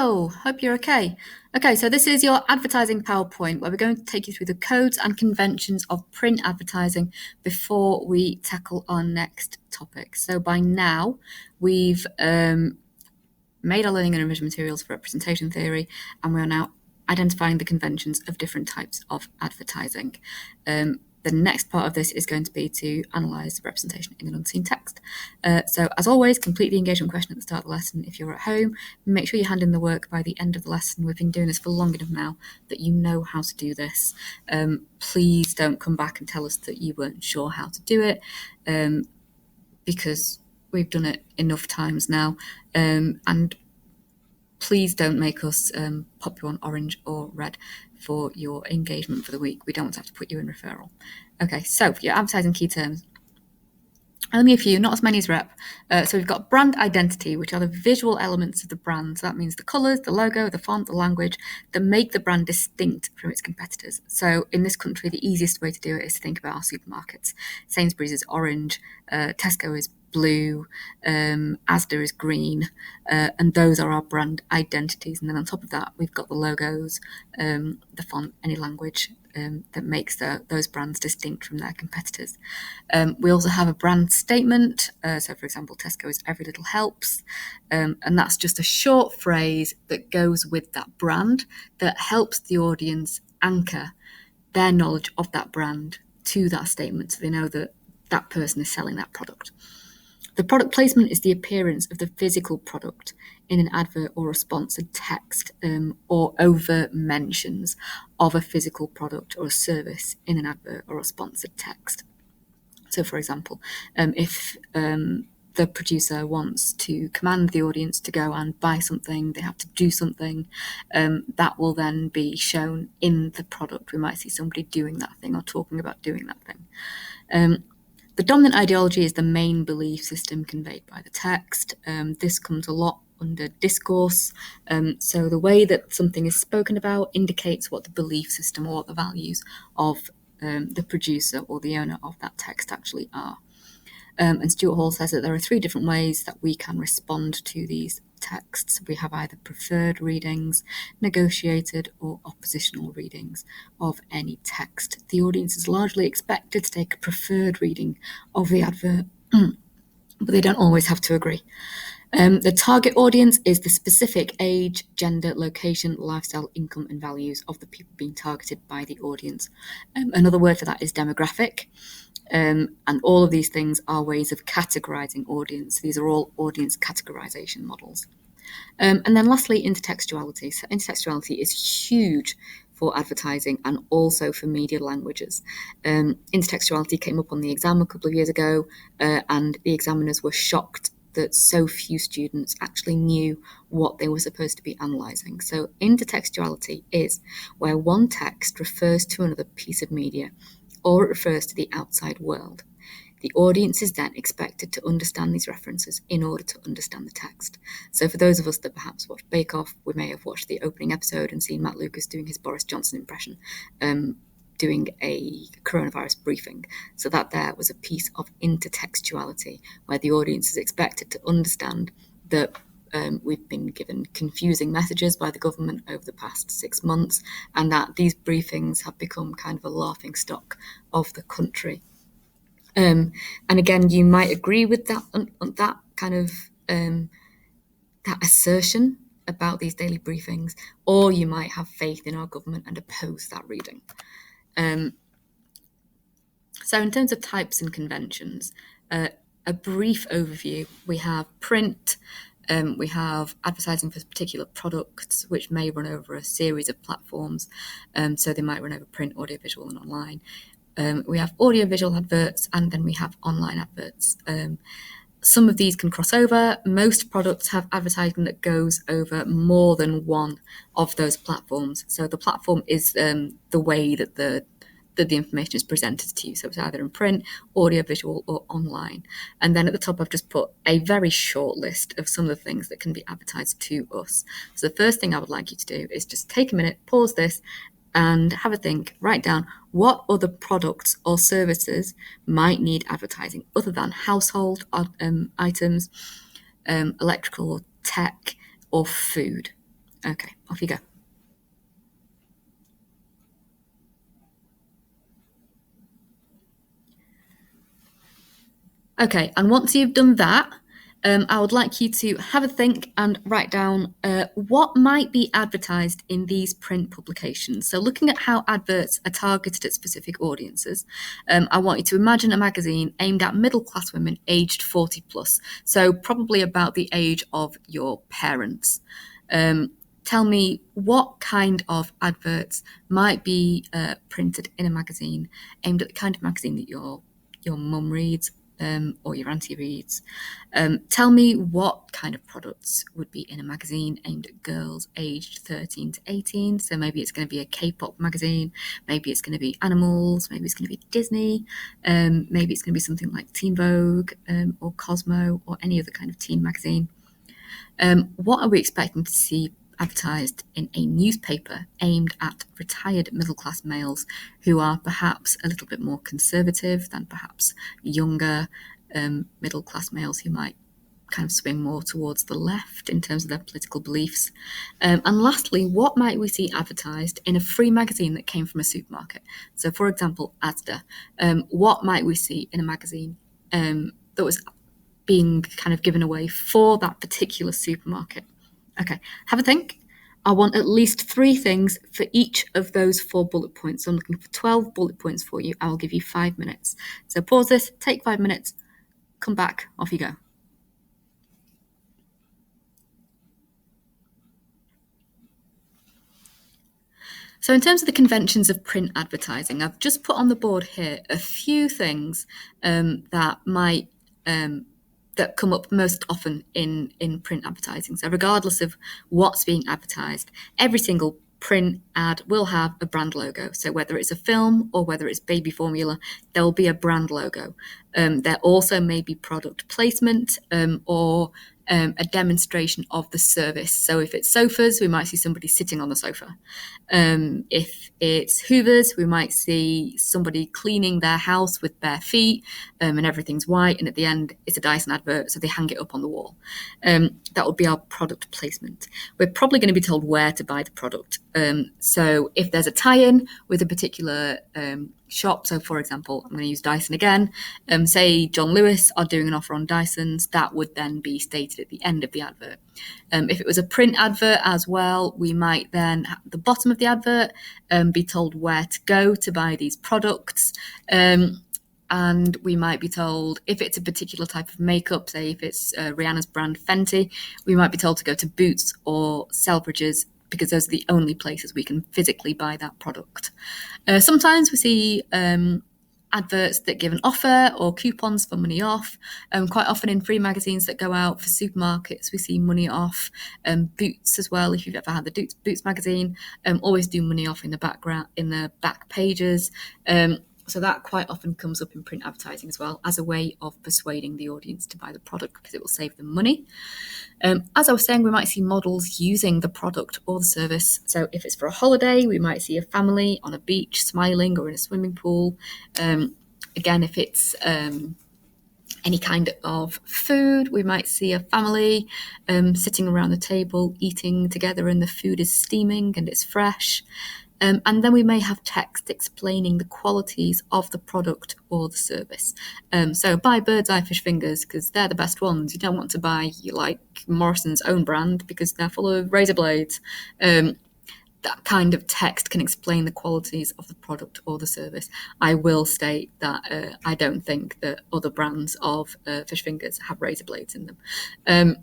Hello, hope you're okay. Okay, so this is your advertising PowerPoint where we're going to take you through the codes and conventions of print advertising before we tackle our next topic. So by now, we've made our learning and revision materials for representation theory, and we are now identifying the conventions of different types of advertising. The next part of this is going to be to analyse representation in an unseen text. So as always, complete the engagement question at the start of the lesson if you're at home. Make sure you hand in the work by the end of the lesson. We've been doing this for long enough now that you know how to do this. Please don't come back and tell us that you weren't sure how to do it, because we've done it enough times now. And please don't make us pop you on orange or red for your engagement for the week. We don't want to have to put you in referral. Okay, so for your advertising key terms, only a few, not as many as rep. So we've got brand identity, which are the visual elements of the brand. So that means the colours, the logo, the font, the language that make the brand distinct from its competitors. So in this country, the easiest way to do it is to think about our supermarkets. Sainsbury's is orange, Tesco is blue, Asda is green, and those are our brand identities. And then on top of that, we've got the logos, the font, any language that makes those brands distinct from their competitors. We also have a brand statement. So, for example, Tesco is "Every Little Helps," and that's just a short phrase that goes with that brand that helps the audience anchor their knowledge of that brand to that statement, so they know that that person is selling that product. The product placement is the appearance of the physical product in an advert or a sponsored text, or overt mentions of a physical product or a service in an advert or a sponsored text. So, for example, if the producer wants to command the audience to go and buy something, they have to do something, that will then be shown in the product. We might see somebody doing that thing or talking about doing that thing. The dominant ideology is the main belief system conveyed by the text. This comes a lot under discourse. So the way that something is spoken about indicates what the belief system or what the values of the producer or the owner of that text actually are. And Stuart Hall says that there are three different ways that we can respond to these texts. We have either preferred readings, negotiated, or oppositional readings of any text. The audience is largely expected to take a preferred reading of the advert, but they don't always have to agree. The target audience is the specific age, gender, location, lifestyle, income, and values of the people being targeted by the audience. Another word for that is demographic. And all of these things are ways of categorizing audience. These are all audience categorization models. And then lastly, intertextuality. So intertextuality is huge for advertising and also for media languages. Intertextuality came up on the exam a couple of years ago, and the examiners were shocked that so few students actually knew what they were supposed to be analysing. So intertextuality is where one text refers to another piece of media, or it refers to the outside world. The audience is then expected to understand these references in order to understand the text. So for those of us that perhaps watched Bake Off, we may have watched the opening episode and seen Matt Lucas doing his Boris Johnson impression, doing a coronavirus briefing. So that there was a piece of intertextuality where the audience is expected to understand that we've been given confusing messages by the government over the past 6 months, and that these briefings have become kind of a laughing stock of the country. And again, you might agree with that kind of that assertion about these daily briefings, or you might have faith in our government and oppose that reading. So in terms of types and conventions, a brief overview, we have print. We have advertising for particular products, which may run over a series of platforms. So they might run over print, audiovisual, and online. We have audiovisual adverts, and then we have online adverts. Some of these can cross over. Most products have advertising that goes over more than one of those platforms. So the platform is the way that the information is presented to you. So it's either in print, audiovisual, or online. And then at the top, I've just put a very short list of some of the things that can be advertised to us. So the first thing I would like you to do is just take a minute, pause this, and have a think, write down what other products or services might need advertising other than household items, electrical, tech, or food. Okay, off you go. Okay, and once you've done that, I would like you to have a think and write down what might be advertised in these print publications. So, looking at how adverts are targeted at specific audiences, I want you to imagine a magazine aimed at middle class women aged 40 plus, so probably about the age of your parents. Tell me what kind of adverts might be printed in a magazine aimed at the kind of magazine that your mum reads, or your auntie reads. Tell me what kind of products would be in a magazine aimed at girls aged 13 to 18. So maybe it's going to be a K-pop magazine, maybe it's going to be animals, maybe it's going to be Disney, maybe it's going to be something like Teen Vogue, or Cosmo, or any other kind of teen magazine. What are we expecting to see advertised in a newspaper aimed at retired middle class males who are perhaps a little bit more conservative than perhaps younger middle class males who might kind of swing more towards the left in terms of their political beliefs? And lastly, what might we see advertised in a free magazine that came from a supermarket? So, for example, Asda. What might we see in a magazine that was being kind of given away for that particular supermarket? Okay, have a think. I want at least 3 things for each of those 4 bullet points. So I'm looking for 12 bullet points for you. I'll give you 5 minutes. So pause this, take 5 minutes, come back, off you go. So in terms of the conventions of print advertising, I've just put on the board here a few things that might that come up most often in print advertising. So regardless of what's being advertised, every single print ad will have a brand logo. So whether it's a film or whether it's baby formula, there will be a brand logo. There also may be product placement or a demonstration of the service. So if it's sofas, we might see somebody sitting on the sofa. If it's hoovers, we might see somebody cleaning their house with bare feet, and everything's white, and at the end it's a Dyson advert, so they hang it up on the wall. That would be our product placement. We're probably going to be told where to buy the product. So if there's a tie-in with a particular shop, so for example, I'm going to use Dyson again, say John Lewis are doing an offer on Dysons, that would then be stated at the end of the advert. If it was a print advert as well, we might then at the bottom of the advert be told where to go to buy these products. And we might be told if it's a particular type of makeup, say if it's Rihanna's brand Fenty, we might be told to go to Boots or Selfridges because those are the only places we can physically buy that product. Sometimes we see adverts that give an offer or coupons for money off. Quite often in free magazines that go out for supermarkets, we see money off. Boots as well, if you've ever had the Boots magazine, always do money off in the background, in the back pages. So that quite often comes up in print advertising as well as a way of persuading the audience to buy the product because it will save them money. As I was saying, we might see models using the product or the service. So if it's for a holiday, we might see a family on a beach smiling or in a swimming pool. Again, if it's any kind of food, we might see a family sitting around the table eating together and the food is steaming and it's fresh. And then we may have text explaining the qualities of the product or the service. So buy Bird's Eye fish fingers because they're the best ones. You don't want to buy like Morrison's own brand because they're full of razor blades. That kind of text can explain the qualities of the product or the service. I will state that I don't think that other brands of fish fingers have razor blades in them.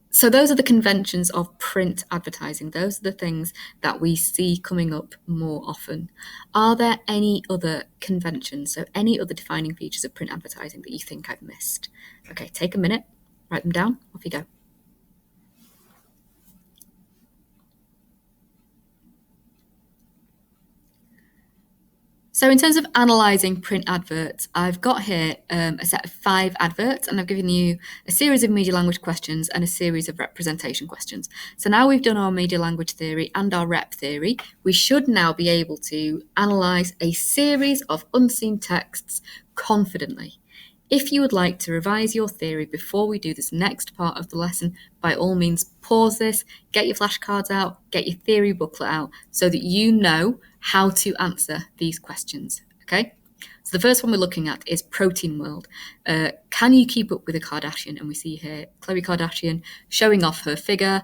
So those are the conventions of print advertising. Those are the things that we see coming up more often. Are there any other conventions, so any other defining features of print advertising that you think I've missed? Okay, take a minute, write them down, off you go. So in terms of analysing print adverts, I've got here a set of 5 adverts and I've given you a series of media language questions and a series of representation questions. So now we've done our media language theory and our rep theory, we should now be able to analyse a series of unseen texts confidently. If you would like to revise your theory before we do this next part of the lesson, by all means pause this, get your flashcards out, get your theory booklet out so that you know how to answer these questions, okay? So the first one we're looking at is Protein World. Can you keep up with a Kardashian? And we see here Khloe Kardashian showing off her figure.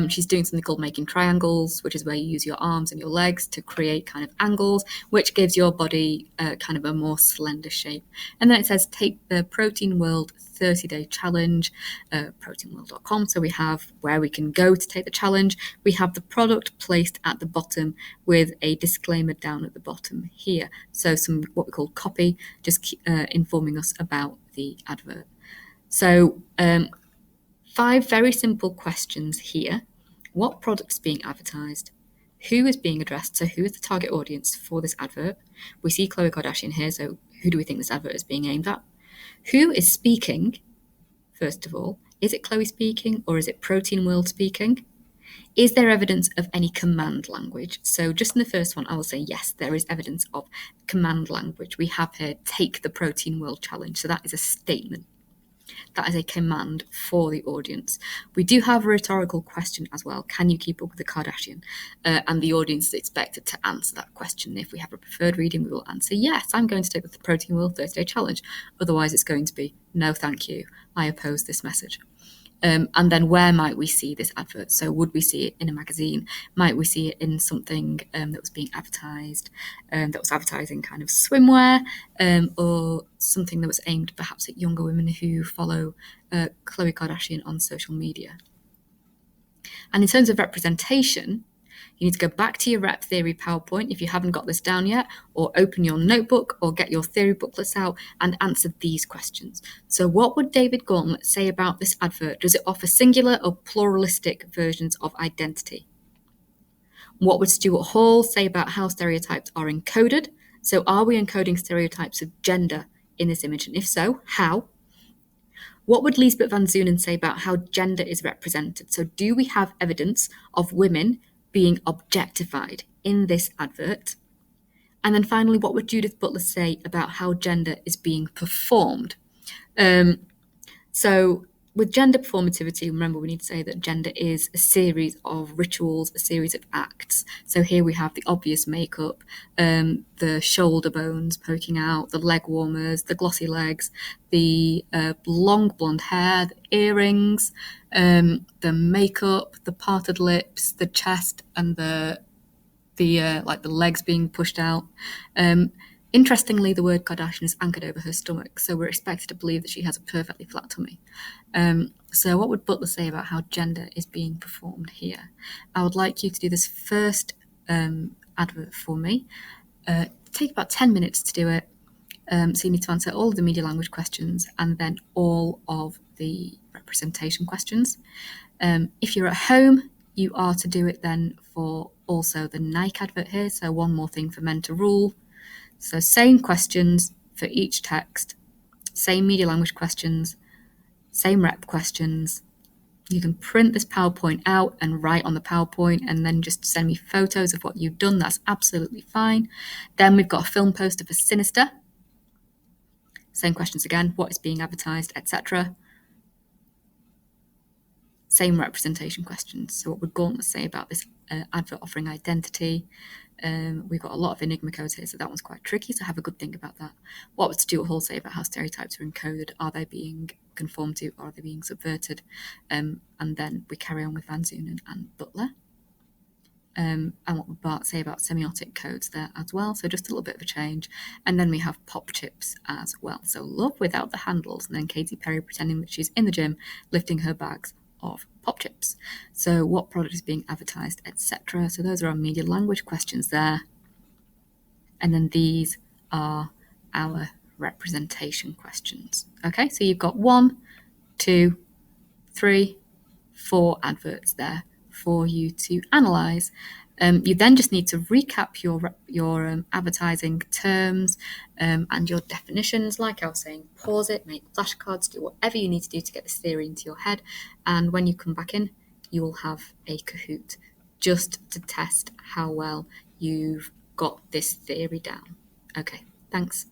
She's doing something called making triangles, which is where you use your arms and your legs to create kind of angles, which gives your body kind of a more slender shape. And then it says take the Protein World 30-day challenge, proteinworld.com. So we have where we can go to take the challenge. We have the product placed at the bottom with a disclaimer down at the bottom here. So some what we call copy, just informing us about the advert. So 5 very simple questions here. What product is being advertised? Who is being addressed? So who is the target audience for this advert? We see Khloe Kardashian here, so who do we think this advert is being aimed at? Who is speaking, first of all? Is it Khloe speaking or is it Protein World speaking? Is there evidence of any command language? So just in the first one, I will say yes, there is evidence of command language. We have here, take the Protein World challenge. So that is a statement. That is a command for the audience. We do have a rhetorical question as well. Can you keep up with the Kardashian? And the audience is expected to answer that question. If we have a preferred reading, we will answer, yes, I'm going to take the Protein World 30-day challenge. Otherwise, it's going to be, no, thank you. I oppose this message. And then where might we see this advert? So would we see it in a magazine? Might we see it in something that was being advertised, that was advertising kind of swimwear, or something that was aimed perhaps at younger women who follow Khloe Kardashian on social media? And in terms of representation, you need to go back to your rep theory PowerPoint if you haven't got this down yet, or open your notebook or get your theory booklets out and answer these questions. So what would David Gauntlet say about this advert? Does it offer singular or pluralistic versions of identity? What would Stuart Hall say about how stereotypes are encoded? So are we encoding stereotypes of gender in this image? And if so, how? What would Lisbeth Van Zunen say about how gender is represented? So do we have evidence of women being objectified in this advert? And then finally, what would Judith Butler say about how gender is being performed? So with gender performativity, remember we need to say that gender is a series of rituals, a series of acts. So here we have the obvious makeup, the shoulder bones poking out, the leg warmers, the glossy legs, the long blonde hair, the earrings, the makeup, the parted lips, the chest, and the legs being pushed out. Interestingly, the word Kardashian is anchored over her stomach, so we're expected to believe that she has a perfectly flat tummy. So what would Butler say about how gender is being performed here? I would like you to do this first advert for me. Take about 10 minutes to do it. So you need to answer all of the media language questions and then all of the representation questions. If you're at home, you are to do it then for also the Nike advert here. So one more thing for men to rule. So same questions for each text, same media language questions, same rep questions. You can print this PowerPoint out and write on the PowerPoint and then just send me photos of what you've done. That's absolutely fine. Then we've got a film poster for Sinister. Same questions again, what is being advertised, etc. Same representation questions. So what would Gauntlet say about this advert offering identity? We've got a lot of enigma codes here, so that one's quite tricky, so have a good think about that. What would Stuart Hall say about how stereotypes are encoded? Are they being conformed to, or are they being subverted? And then we carry on with Van Zunen and Butler. And what would Bart say about semiotic codes there as well? So just a little bit of a change. And then we have pop chips as well. So love without the handles, and then Katy Perry pretending that she's in the gym, lifting her bags of pop chips. So what product is being advertised, etc. So those are our media language questions there. And then these are our representation questions. Okay, so you've got 1, 2, 3, 4 adverts there for you to analyse. You then just need to recap your advertising terms and your definitions. Like I was saying, pause it, make flashcards, do whatever you need to do to get this theory into your head. And when you come back in, you will have a Kahoot just to test how well you've got this theory down. Okay, thanks.